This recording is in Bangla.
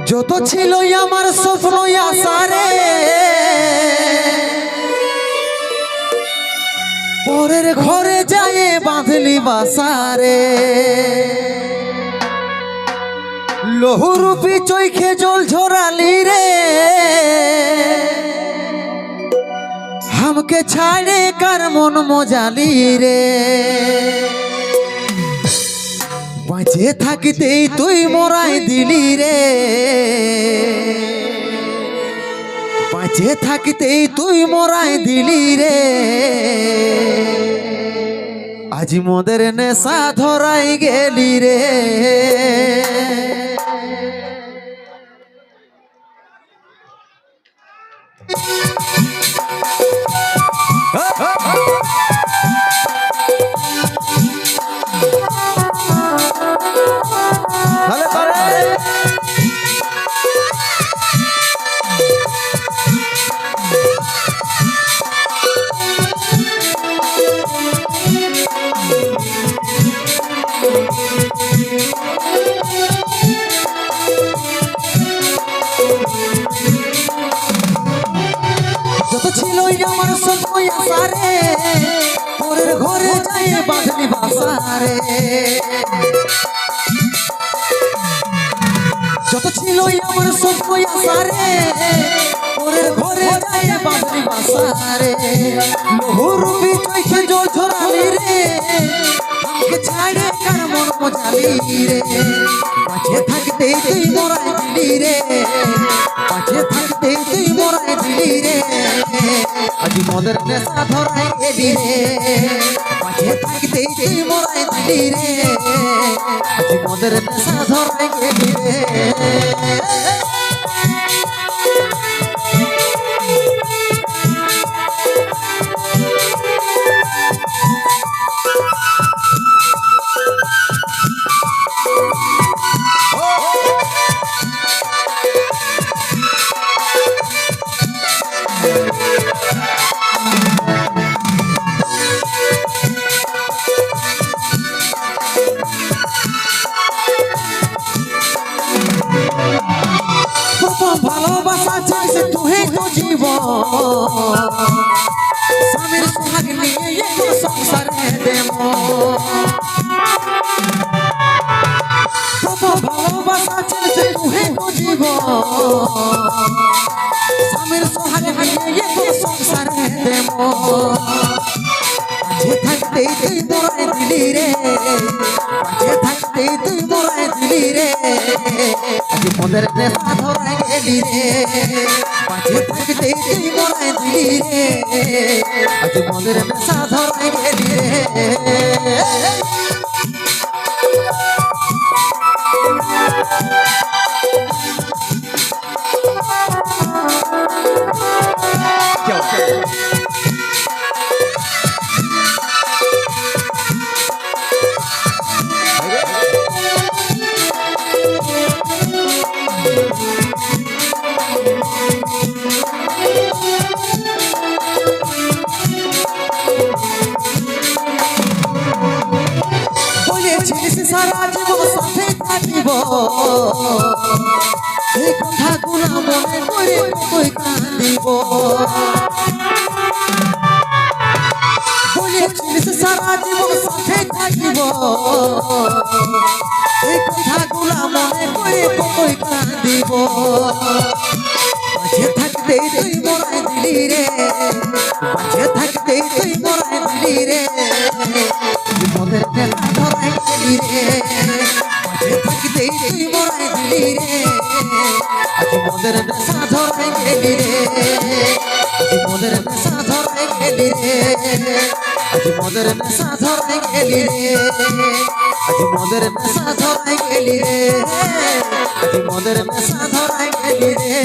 যত ছিল আমার স্বপ্ন আশারে পরের ঘরে যায় বাঁধলি বাসারে লহুরূপী চোখে জল ঝরালি রে हमके ছাড়ে কার মন মজালি রে বাঁচে থাকিতেই তুই মরাই দিলি রে বাঁচে থাকিতেই তুই মরাই দিলি রে আজ মোদের নেশা ধরাই গেলি রে যত ছিল আমার স্বপ্ন আশারে পরের ঘরে যায় বাঁধলি বাসারে যত ছিল আমার স্বপ্ন আশারে পরের ঘরে যায় বাঁধলি বাসারে লহুরূপী চোখে জল ঝরালি রে আমাকে ছাড়ে কার মন মজালি রে বাঁচে থাকতেই তুই মরাই দিলি রে বাঁচে থাকতেই তুই মরাই দিলি রে আজ মোদের নেশা ধরাই গেলি রে বাঁচে থাকতেই তুই মরাই দিলি রে আজ মোদের নেশা ধরাই গেলি রে ভালোবাসা চাইছে তুই তো জীবন স্বামীর সোহাগ নিয়ে একটু সংসারে দেব ভালোবাসা চাইছে তুই তো জীবন স্বামীর সোহাগ নিয়ে একটু সংসারে দেব বাঁচে থাকতেই তুই মরাই দিলি রে বাঁচে থাকতেই তুই মরাই দিলি রে আজ মোদের নেশা ধরাই গেলি রে বাঁচে থাকতেই তুই মরাই দিলি রে আজ মোদের নেশা ধরাই গেলি রে সারা জীবন সাথে থাকিব এই কথাগুলো মনে করে কই কাঁদিব বলেছিস সারা জীবন সাথে থাকিব এই কথাগুলো মনে করে কই কাঁদিব বাঁচে থাকতেই তুই মরাই দিলি রে বাঁচে থাকতেই তুই মরাই দিলি রে মোদের নেশা ধরাই গেলি রে বাঁচে থাকতেই তুই মরাই দিলি রে আজ মোদের নেশা ধরাই গেলি রে আজ মোদের নেশা ধরাই গেলি রে আজ মোদের নেশা ধরাই গেলি রে আজ মোদের নেশা ধরাই গেলি রে আজ মোদের নেশা ধরাই গেলি রে